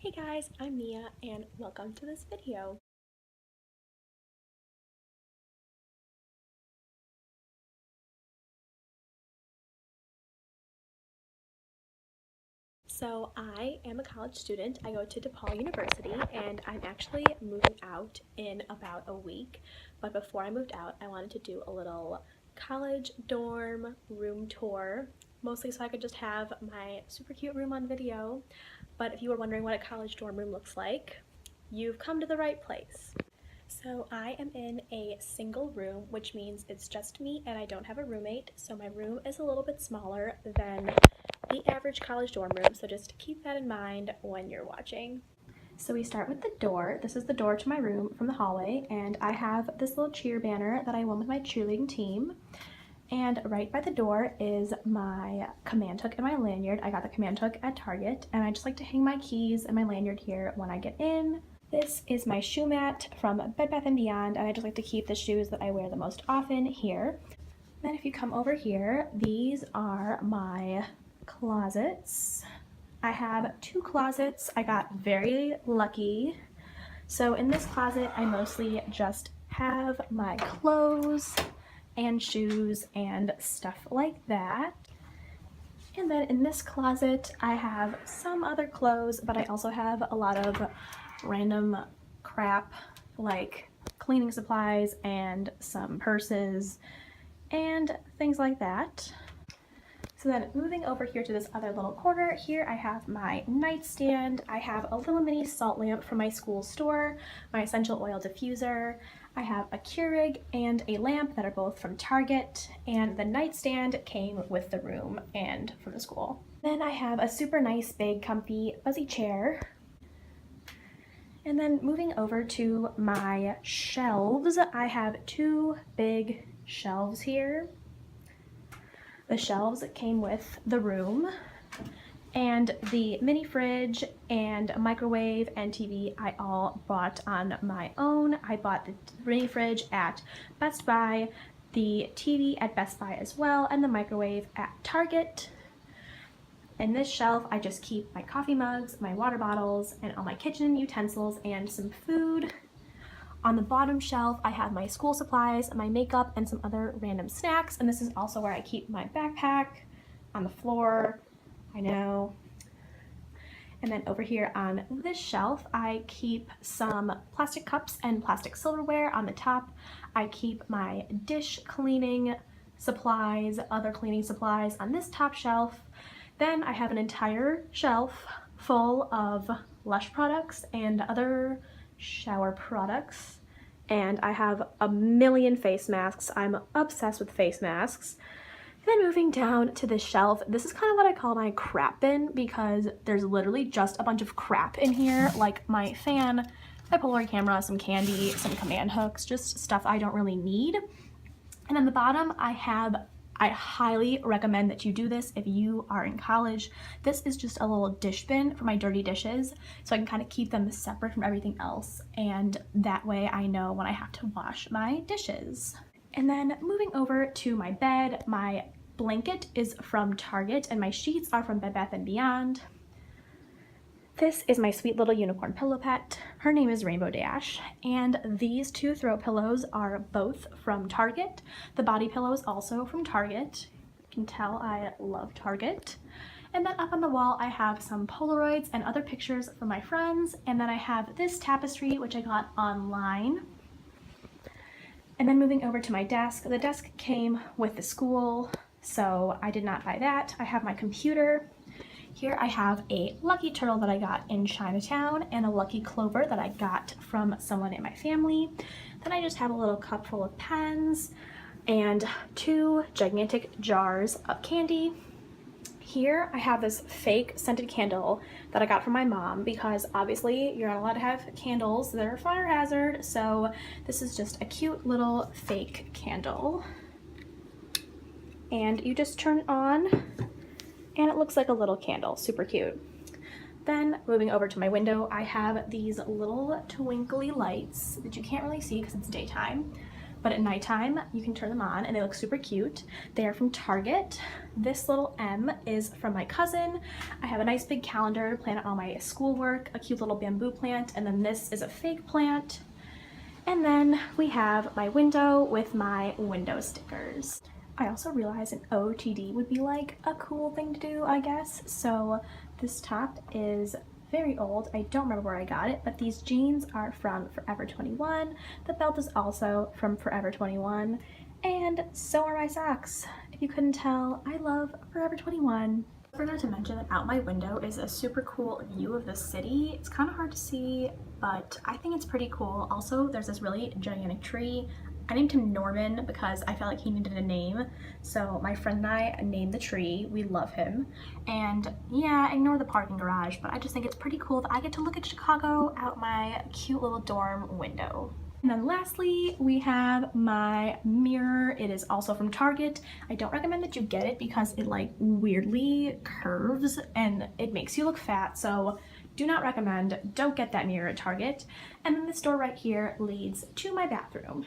Hey guys, I'm Mia and welcome to this video. So I am a college student. I go to Depaul University and I'm actually moving out in about a week. But before I moved out, I wanted to do a little college dorm room tour, mostly so I could just have my super cute room on video. But if you were wondering what a college dorm room looks like, you've come to the right place. So I am in a single room, which means it's just me and I don't have a roommate. So my room is a little bit smaller than the average college dorm room. So just keep that in mind when you're watching. So we start with the door. This is the door to my room from the hallway, and I have this little cheer banner that I won with my cheerleading team. And right by the door is my command hook and my lanyard. I got the command hook at Target, and I just like to hang my keys and my lanyard here when I get in. This is my shoe mat from Bed Bath & Beyond, and I just like to keep the shoes that I wear the most often here. Then if you come over here, these are my closets. I have two closets. I got very lucky. So in this closet, I mostly just have my clothes and shoes and stuff like that. And then in this closet, I have some other clothes, but I also have a lot of random crap like cleaning supplies and some purses and things like that. So then moving over here to this other little corner, here I have my nightstand. I have a little mini salt lamp from my school store, my essential oil diffuser. I have a Keurig and a lamp that are both from Target, and the nightstand came with the room and from the school. Then I have a super nice, big, comfy, fuzzy chair. And then moving over to my shelves, I have two big shelves here. The shelves came with the room, and the mini fridge and microwave and TV I all bought on my own. I bought the mini fridge at Best Buy, the TV at Best Buy as well, and the microwave at Target. In this shelf, I just keep my coffee mugs, my water bottles, and all my kitchen utensils and some food. On the bottom shelf, I have my school supplies, my makeup, and some other random snacks. And this is also where I keep my backpack. On the floor, I know. And then over here on this shelf, I keep some plastic cups and plastic silverware. On the top, I keep my dish cleaning supplies, other cleaning supplies on this top shelf. Then I have an entire shelf full of Lush products and other shower products, and I have a million face masks. I'm obsessed with face masks. And then moving down to this shelf, this is kind of what I call my crap bin, because there's literally just a bunch of crap in here, like my fan, my Polaroid camera, some candy, some command hooks, just stuff I don't really need. And then the bottom, I highly recommend that you do this if you are in college. This is just a little dish bin for my dirty dishes, so I can kind of keep them separate from everything else, and that way I know when I have to wash my dishes. And then moving over to my bed, my blanket is from Target and my sheets are from Bed Bath & Beyond. This is my sweet little unicorn pillow pet. Her name is Rainbow Dash, and these two throw pillows are both from Target. The body pillow is also from Target. You can tell I love Target. And then up on the wall, I have some Polaroids and other pictures from my friends, and then I have this tapestry, which I got online. And then moving over to my desk, the desk came with the school, so I did not buy that. I have my computer. Here I have a lucky turtle that I got in Chinatown and a lucky clover that I got from someone in my family. Then I just have a little cup full of pens and two gigantic jars of candy. Here I have this fake scented candle that I got from my mom, because obviously you're not allowed to have candles that are a fire hazard, so this is just a cute little fake candle. And you just turn it on, and it looks like a little candle, super cute. Then moving over to my window, I have these little twinkly lights that you can't really see because it's daytime, but at nighttime you can turn them on and they look super cute. They are from Target. This little M is from my cousin. I have a nice big calendar to plan out all my schoolwork, a cute little bamboo plant, and then this is a fake plant. And then we have my window with my window stickers. I also realized an OOTD would be like a cool thing to do, I guess. So this top is very old. I don't remember where I got it, but these jeans are from Forever 21. The belt is also from Forever 21, and so are my socks. If you couldn't tell, I love Forever 21. I forgot to mention that out my window is a super cool view of the city. It's kind of hard to see, but I think it's pretty cool. Also, there's this really gigantic tree. I named him Norman because I felt like he needed a name. So my friend and I named the tree. We love him. And yeah, ignore the parking garage, but I just think it's pretty cool that I get to look at Chicago out my cute little dorm window. And then lastly, we have my mirror. It is also from Target. I don't recommend that you get it because it like weirdly curves and it makes you look fat. So do not recommend. Don't get that mirror at Target. And then this door right here leads to my bathroom.